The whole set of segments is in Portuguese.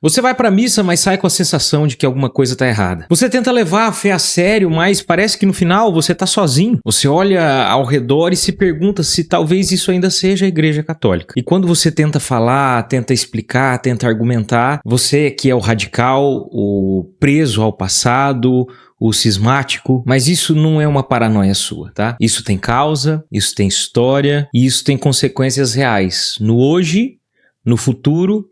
Você vai pra missa, mas sai com a sensação de que alguma coisa tá errada. Você tenta levar a fé a sério, mas parece que no final você tá sozinho. Você olha ao redor e se pergunta se talvez isso ainda seja a Igreja Católica. E quando você tenta falar, tenta explicar, tenta argumentar, você que é o radical, o preso ao passado, o cismático, mas isso não é uma paranoia sua, tá? Isso tem causa, isso tem história e isso tem consequências reais no hoje, no futuro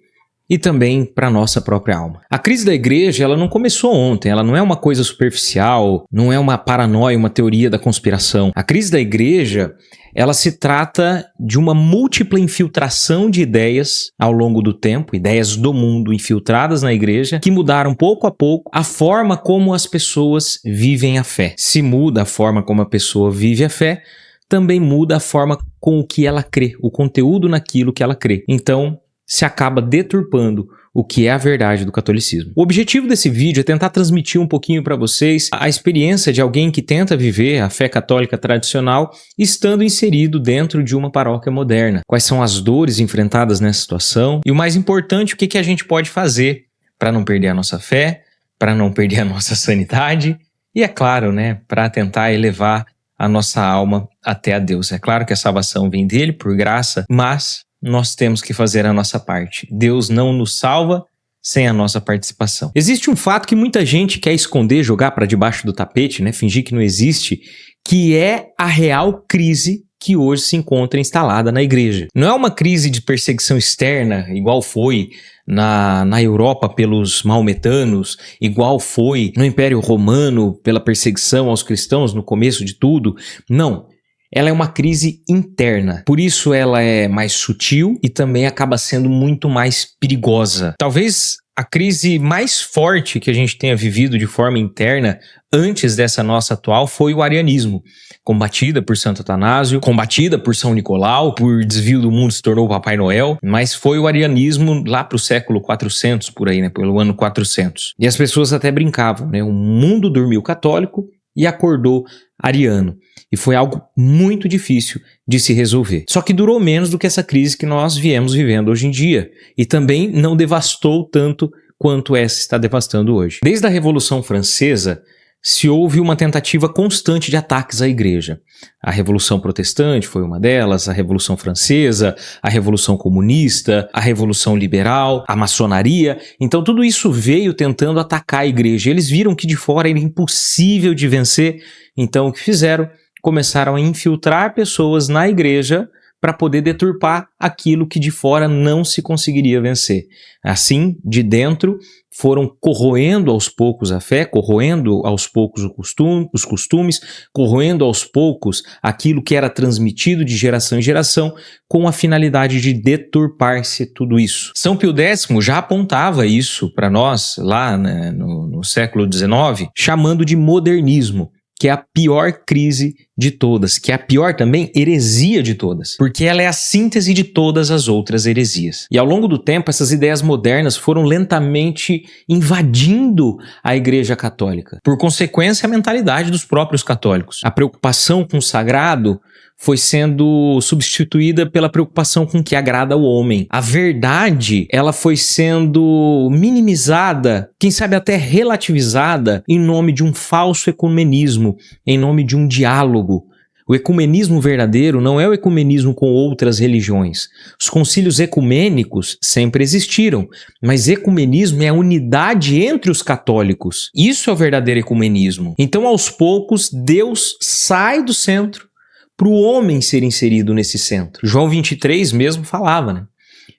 e também para nossa própria alma. A crise da igreja, ela não começou ontem, ela não é uma coisa superficial, não é uma paranoia, uma teoria da conspiração. A crise da igreja, ela se trata de uma múltipla infiltração de ideias ao longo do tempo, ideias do mundo infiltradas na igreja, que mudaram pouco a pouco a forma como as pessoas vivem a fé. Se muda a forma como a pessoa vive a fé, também muda a forma com o que ela crê, o conteúdo naquilo que ela crê. Então, se acaba deturpando o que é a verdade do catolicismo. O objetivo desse vídeo é tentar transmitir um pouquinho para vocês a experiência de alguém que tenta viver a fé católica tradicional estando inserido dentro de uma paróquia moderna. Quais são as dores enfrentadas nessa situação e o mais importante, o que a gente pode fazer para não perder a nossa fé, para não perder a nossa sanidade e, é claro, para tentar elevar a nossa alma até a Deus. É claro que a salvação vem dele por graça, mas nós temos que fazer a nossa parte. Deus não nos salva sem a nossa participação. Existe um fato que muita gente quer esconder, jogar para debaixo do tapete, fingir que não existe, que é a real crise que hoje se encontra instalada na igreja. Não é uma crise de perseguição externa, igual foi na Europa pelos maometanos, igual foi no Império Romano pela perseguição aos cristãos no começo de tudo. Não. Ela é uma crise interna, por isso ela é mais sutil e também acaba sendo muito mais perigosa. Talvez a crise mais forte que a gente tenha vivido de forma interna antes dessa nossa atual foi o arianismo, combatida por Santo Atanásio, combatida por São Nicolau, por desvio do mundo se tornou o Papai Noel, mas foi o arianismo lá pro século 400 por aí, pelo ano 400. E as pessoas até brincavam, o mundo dormiu católico e acordou ariano. E foi algo muito difícil de se resolver. Só que durou menos do que essa crise que nós viemos vivendo hoje em dia. E também não devastou tanto quanto essa está devastando hoje. Desde a Revolução Francesa, se houve uma tentativa constante de ataques à igreja. A Revolução Protestante foi uma delas, a Revolução Francesa, a Revolução Comunista, a Revolução Liberal, a maçonaria. Então tudo isso veio tentando atacar a igreja. Eles viram que de fora era impossível de vencer. Então o que fizeram? Começaram a infiltrar pessoas na igreja para poder deturpar aquilo que de fora não se conseguiria vencer. Assim, de dentro, foram corroendo aos poucos a fé, corroendo aos poucos os costumes, corroendo aos poucos aquilo que era transmitido de geração em geração, com a finalidade de deturpar-se tudo isso. São Pio X já apontava isso para nós, lá no século XIX, chamando de modernismo, que é a pior crise de todas, que é a pior também heresia de todas, porque ela é a síntese de todas as outras heresias. E ao longo do tempo, essas ideias modernas foram lentamente invadindo a Igreja Católica. Por consequência, a mentalidade dos próprios católicos. A preocupação com o sagrado foi sendo substituída pela preocupação com o que agrada ao homem. A verdade, ela foi sendo minimizada, quem sabe até relativizada, em nome de um falso ecumenismo, em nome de um diálogo. O ecumenismo verdadeiro não é o ecumenismo com outras religiões. Os concílios ecumênicos sempre existiram, mas ecumenismo é a unidade entre os católicos. Isso é o verdadeiro ecumenismo. Então, aos poucos, Deus sai do centro para o homem ser inserido nesse centro. João 23 mesmo falava,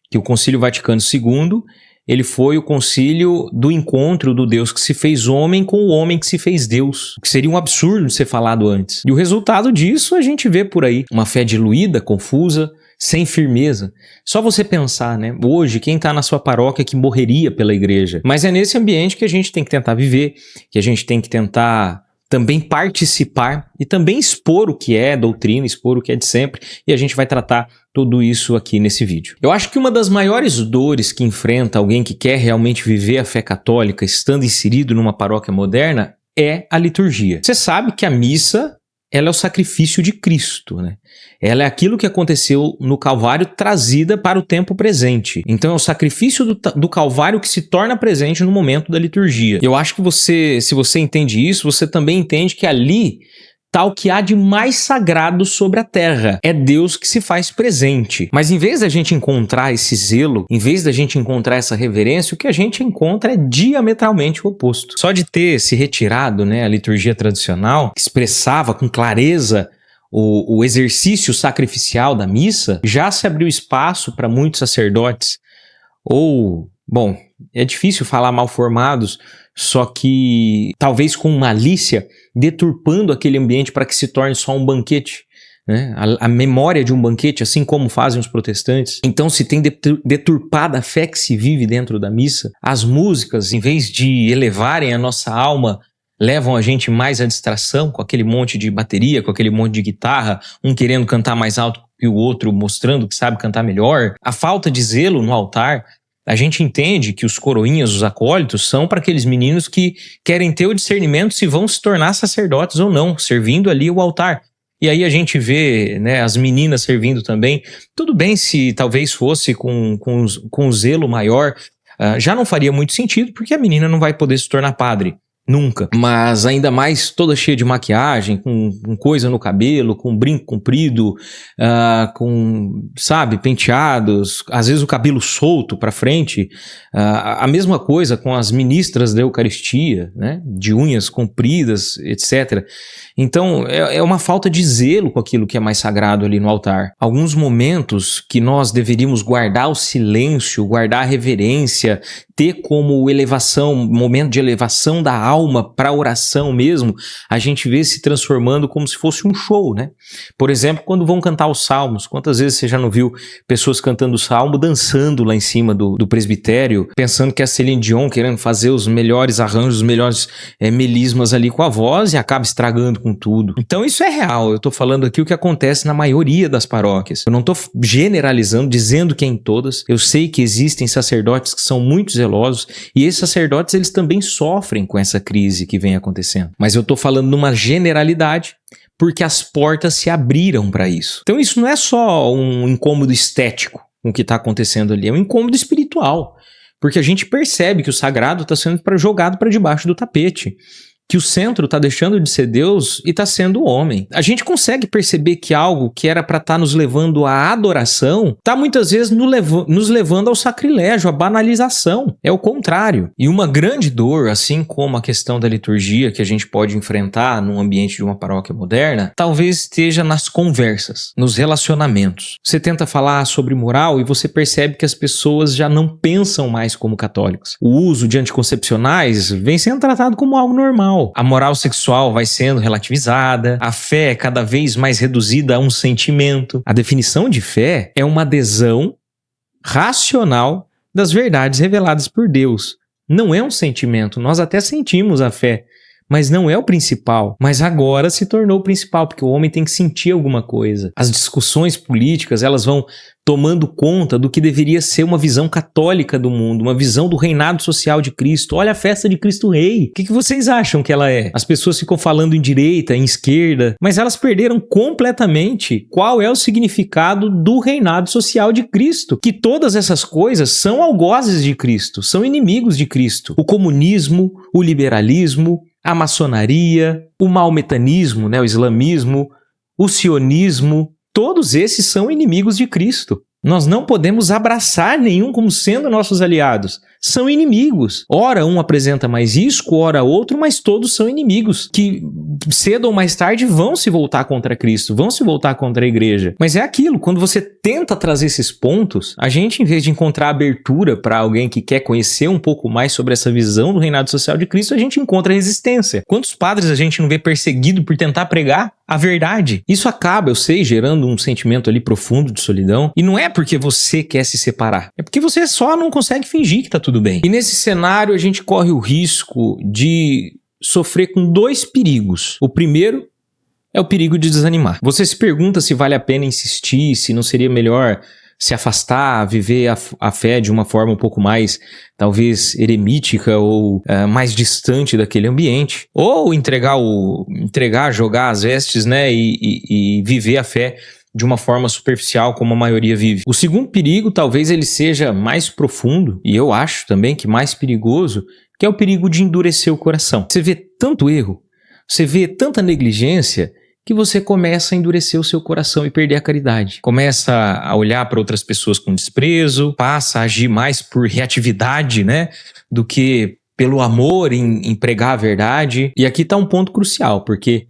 que o Concílio Vaticano II, ele foi o concílio do encontro do Deus que se fez homem com o homem que se fez Deus, o que seria um absurdo de ser falado antes. E o resultado disso a gente vê por aí, uma fé diluída, confusa, sem firmeza. Só você pensar, hoje, quem está na sua paróquia que morreria pela igreja. Mas é nesse ambiente que a gente tem que tentar viver, que a gente tem que tentar também participar e também expor o que é doutrina, expor o que é de sempre, e a gente vai tratar tudo isso aqui nesse vídeo. Eu acho que uma das maiores dores que enfrenta alguém que quer realmente viver a fé católica estando inserido numa paróquia moderna é a liturgia. Você sabe que a missa ela é o sacrifício de Cristo, né? Ela é aquilo que aconteceu no Calvário trazida para o tempo presente. Então é o sacrifício do Calvário que se torna presente no momento da liturgia. Eu acho que se você entende isso, você também entende que ali está o que há de mais sagrado sobre a terra. É Deus que se faz presente. Mas em vez da gente encontrar esse zelo, em vez da gente encontrar essa reverência, o que a gente encontra é diametralmente o oposto. Só de ter se retirado, né, a liturgia tradicional, que expressava com clareza o exercício sacrificial da missa, já se abriu espaço para muitos sacerdotes, ou, bom, é difícil falar mal formados, só que talvez com malícia, deturpando aquele ambiente para que se torne só um banquete, né? A memória de um banquete, assim como fazem os protestantes. Então se tem deturpada a fé que se vive dentro da missa. As músicas, em vez de elevarem a nossa alma, levam a gente mais à distração, com aquele monte de bateria, com aquele monte de guitarra, um querendo cantar mais alto que o outro, mostrando que sabe cantar melhor. A falta de zelo no altar. A gente entende que os coroinhas, os acólitos, são para aqueles meninos que querem ter o discernimento se vão se tornar sacerdotes ou não, servindo ali o altar. E aí a gente vê, né, as meninas servindo também. Tudo bem se talvez fosse com um zelo maior, já não faria muito sentido, porque a menina não vai poder se tornar padre. Nunca. Mas ainda mais toda cheia de maquiagem, com coisa no cabelo, com brinco comprido, com, sabe, penteados, às vezes o cabelo solto pra frente. A mesma coisa com as ministras da Eucaristia, né, de unhas compridas, etc. Então é uma falta de zelo com aquilo que é mais sagrado ali no altar. Alguns momentos que nós deveríamos guardar o silêncio, guardar a reverência, ter como elevação, momento de elevação da alma para a oração mesmo, a gente vê se transformando como se fosse um show, né? Por exemplo, quando vão cantar os salmos, quantas vezes você já não viu pessoas cantando o salmo, dançando lá em cima do presbitério, pensando que é a Celine Dion, querendo fazer os melhores arranjos, os melhores melismas ali com a voz e acaba estragando com tudo. Então isso é real, eu tô falando aqui o que acontece na maioria das paróquias. Eu não tô generalizando, dizendo que é em todas. Eu sei que existem sacerdotes que são muito zelosos e esses sacerdotes eles também sofrem com essa crise que vem acontecendo. Mas eu tô falando numa generalidade porque as portas se abriram para isso. Então isso não é só um incômodo estético com o que está acontecendo ali, é um incômodo espiritual. Porque a gente percebe que o sagrado está sendo jogado para debaixo do tapete. Que o centro está deixando de ser Deus e está sendo o homem. A gente consegue perceber que algo que era para estar nos levando à adoração está muitas vezes nos levando ao sacrilégio, à banalização. É o contrário. E uma grande dor, assim como a questão da liturgia que a gente pode enfrentar num ambiente de uma paróquia moderna, talvez esteja nas conversas, nos relacionamentos. Você tenta falar sobre moral e você percebe que as pessoas já não pensam mais como católicos. O uso de anticoncepcionais vem sendo tratado como algo normal. A moral sexual vai sendo relativizada, a fé é cada vez mais reduzida a um sentimento. A definição de fé é uma adesão racional das verdades reveladas por Deus. Não é um sentimento, nós até sentimos a fé, mas não é o principal. Mas agora se tornou o principal, porque o homem tem que sentir alguma coisa. As discussões políticas, elas vão tomando conta do que deveria ser uma visão católica do mundo, uma visão do reinado social de Cristo. Olha a festa de Cristo Rei. O que vocês acham que ela é? As pessoas ficam falando em direita, em esquerda, mas elas perderam completamente qual é o significado do reinado social de Cristo. Que todas essas coisas são algozes de Cristo, são inimigos de Cristo. O comunismo, o liberalismo, a maçonaria, o maometanismo, né, o islamismo, o sionismo, todos esses são inimigos de Cristo. Nós não podemos abraçar nenhum como sendo nossos aliados. São inimigos. Ora um apresenta mais isco, ora outro, mas todos são inimigos que cedo ou mais tarde vão se voltar contra Cristo, vão se voltar contra a igreja. Mas é aquilo, quando você tenta trazer esses pontos, a gente, em vez de encontrar abertura para alguém que quer conhecer um pouco mais sobre essa visão do reinado social de Cristo, a gente encontra resistência. Quantos padres a gente não vê perseguido por tentar pregar a verdade? Isso acaba, eu sei, gerando um sentimento ali profundo de solidão. E não é porque você quer se separar, é porque você só não consegue fingir que tá tudo bem. E nesse cenário a gente corre o risco de sofrer com dois perigos. O primeiro é o perigo de desanimar. Você se pergunta se vale a pena insistir, se não seria melhor se afastar, viver a fé de uma forma um pouco mais, talvez, eremítica ou mais distante daquele ambiente. Ou jogar as vestes, né, e viver a fé de uma forma superficial, como a maioria vive. O segundo perigo, talvez ele seja mais profundo, e eu acho também que mais perigoso, que é o perigo de endurecer o coração. Você vê tanto erro, você vê tanta negligência, que você começa a endurecer o seu coração e perder a caridade. Começa a olhar para outras pessoas com desprezo, passa a agir mais por reatividade, né, do que pelo amor em pregar a verdade. E aqui está um ponto crucial, porque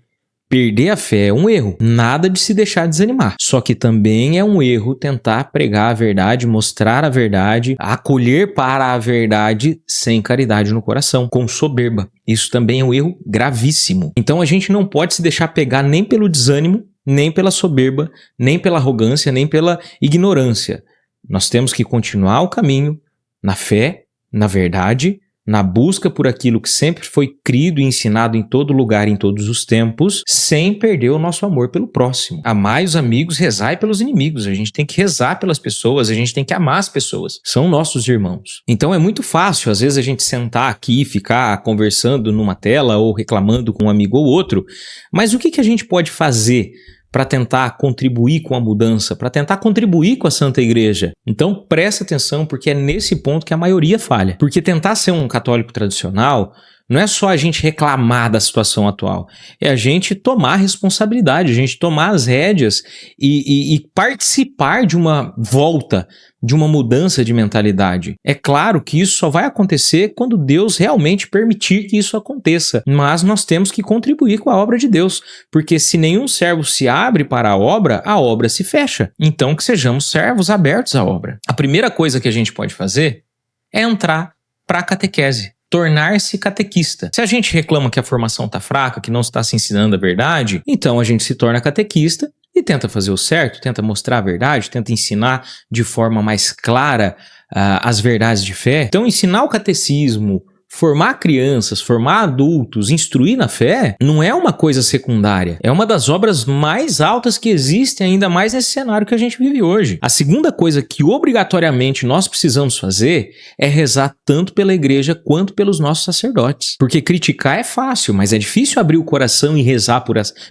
perder a fé é um erro, nada de se deixar desanimar. Só que também é um erro tentar pregar a verdade, mostrar a verdade, acolher para a verdade sem caridade no coração, com soberba. Isso também é um erro gravíssimo. Então a gente não pode se deixar pegar nem pelo desânimo, nem pela soberba, nem pela arrogância, nem pela ignorância. Nós temos que continuar o caminho na fé, na verdade, na busca por aquilo que sempre foi crido e ensinado em todo lugar, em todos os tempos, sem perder o nosso amor pelo próximo. Amai os amigos, rezai pelos inimigos. A gente tem que rezar pelas pessoas, a gente tem que amar as pessoas. São nossos irmãos. Então é muito fácil, às vezes, a gente sentar aqui e ficar conversando numa tela ou reclamando com um amigo ou outro, mas o que a gente pode fazer para tentar contribuir com a mudança, para tentar contribuir com a Santa Igreja? Então presta atenção, porque é nesse ponto que a maioria falha. Porque tentar ser um católico tradicional não é só a gente reclamar da situação atual, é a gente tomar responsabilidade, a gente tomar as rédeas e participar de uma volta, de uma mudança de mentalidade. É claro que isso só vai acontecer quando Deus realmente permitir que isso aconteça, mas nós temos que contribuir com a obra de Deus, porque se nenhum servo se abre para a obra se fecha. Então que sejamos servos abertos à obra. A primeira coisa que a gente pode fazer é entrar para a catequese. Tornar-se catequista. Se a gente reclama que a formação está fraca, que não está se ensinando a verdade, então a gente se torna catequista e tenta fazer o certo, tenta mostrar a verdade, tenta ensinar de forma mais clara as verdades de fé. Então ensinar o catecismo, formar crianças, formar adultos, instruir na fé, não é uma coisa secundária. É uma das obras mais altas que existem, ainda mais nesse cenário que a gente vive hoje. A segunda coisa que obrigatoriamente nós precisamos fazer é rezar tanto pela igreja quanto pelos nossos sacerdotes. Porque criticar é fácil, mas é difícil abrir o coração e rezar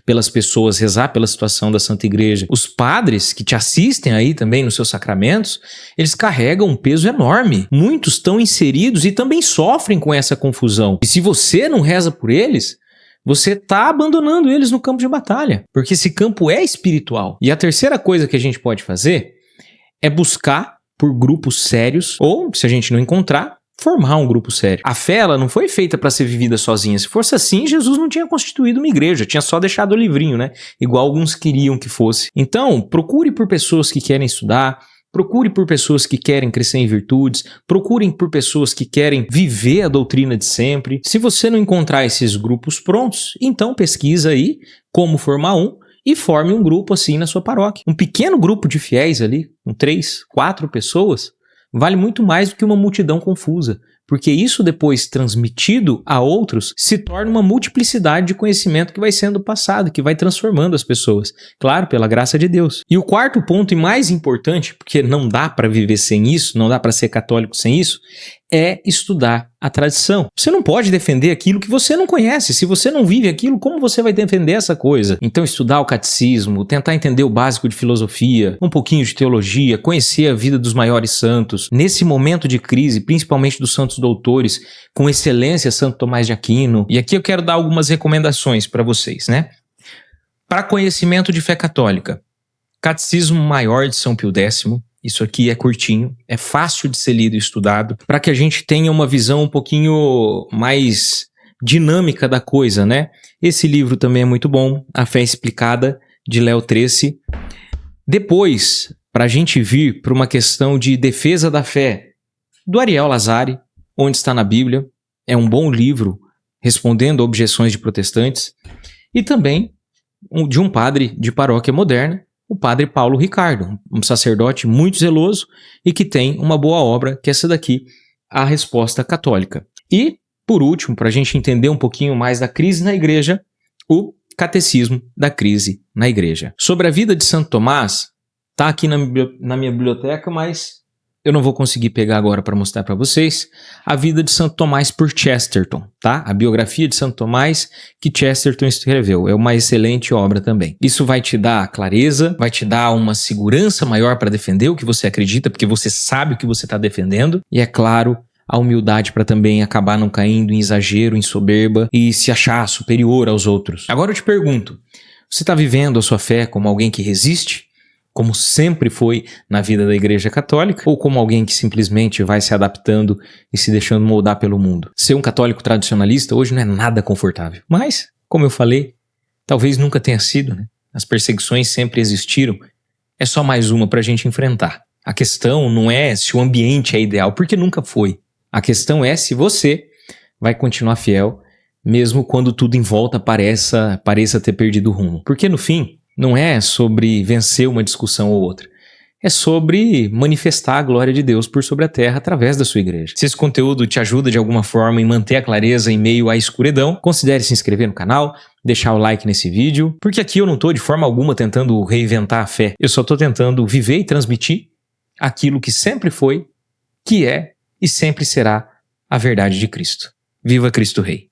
pelas pessoas, rezar pela situação da Santa Igreja. Os padres que te assistem aí também nos seus sacramentos, eles carregam um peso enorme. Muitos estão inseridos e também sofrem com essa confusão. E se você não reza por eles, você está abandonando eles no campo de batalha, porque esse campo é espiritual. E a terceira coisa que a gente pode fazer é buscar por grupos sérios, ou, se a gente não encontrar, formar um grupo sério. A fé, ela não foi feita para ser vivida sozinha. Se fosse assim, Jesus não tinha constituído uma igreja, tinha só deixado o livrinho, né? Igual alguns queriam que fosse. Então, procure por pessoas que querem estudar, procure por pessoas que querem crescer em virtudes, procurem por pessoas que querem viver a doutrina de sempre. Se você não encontrar esses grupos prontos, então pesquisa aí como formar um e forme um grupo assim na sua paróquia. Um pequeno grupo de fiéis ali, com 3, 4 pessoas, vale muito mais do que uma multidão confusa, porque isso depois transmitido a outros se torna uma multiplicidade de conhecimento que vai sendo passado, que vai transformando as pessoas, claro, pela graça de Deus. E o quarto ponto e mais importante, porque não dá para viver sem isso, não dá para ser católico sem isso, é estudar a tradição. Você não pode defender aquilo que você não conhece. Se você não vive aquilo, como você vai defender essa coisa? Então estudar o catecismo, tentar entender o básico de filosofia, um pouquinho de teologia, conhecer a vida dos maiores santos. Nesse momento de crise, principalmente dos santos doutores, com excelência Santo Tomás de Aquino. E aqui eu quero dar algumas recomendações para vocês, né? Para conhecimento de fé católica, Catecismo Maior de São Pio X. Isso aqui é curtinho, é fácil de ser lido e estudado, para que a gente tenha uma visão um pouquinho mais dinâmica da coisa, né? Esse livro também é muito bom, A Fé Explicada, de Léo Trece. Depois, para a gente vir para uma questão de defesa da fé, do Ariel Lazari, Onde Está na Bíblia, é um bom livro respondendo a objeções de protestantes, e também de um padre de paróquia moderna, o padre Paulo Ricardo, um sacerdote muito zeloso e que tem uma boa obra, que é essa daqui, A Resposta Católica. E, por último, para a gente entender um pouquinho mais da crise na igreja, o Catecismo da Crise na Igreja. Sobre a vida de Santo Tomás, Tá aqui na minha biblioteca, mas eu não vou conseguir pegar agora para mostrar para vocês. A Vida de Santo Tomás por Chesterton, tá? A biografia de Santo Tomás que Chesterton escreveu. É uma excelente obra também. Isso vai te dar clareza, vai te dar uma segurança maior para defender o que você acredita, porque você sabe o que você está defendendo. E é claro, a humildade para também acabar não caindo em exagero, em soberba e se achar superior aos outros. Agora eu te pergunto, você está vivendo a sua fé como alguém que resiste? Como sempre foi na vida da Igreja Católica, ou como alguém que simplesmente vai se adaptando e se deixando moldar pelo mundo? Ser um católico tradicionalista hoje não é nada confortável. Mas, como eu falei, talvez nunca tenha sido, né? As perseguições sempre existiram. É só mais uma para a gente enfrentar. A questão não é se o ambiente é ideal, porque nunca foi. A questão é se você vai continuar fiel, mesmo quando tudo em volta pareça ter perdido o rumo. Porque no fim, não é sobre vencer uma discussão ou outra. É sobre manifestar a glória de Deus por sobre a terra através da sua igreja. Se esse conteúdo te ajuda de alguma forma em manter a clareza em meio à escuridão, considere se inscrever no canal, deixar o like nesse vídeo, porque aqui eu não estou de forma alguma tentando reinventar a fé. Eu só estou tentando viver e transmitir aquilo que sempre foi, que é e sempre será a verdade de Cristo. Viva Cristo Rei!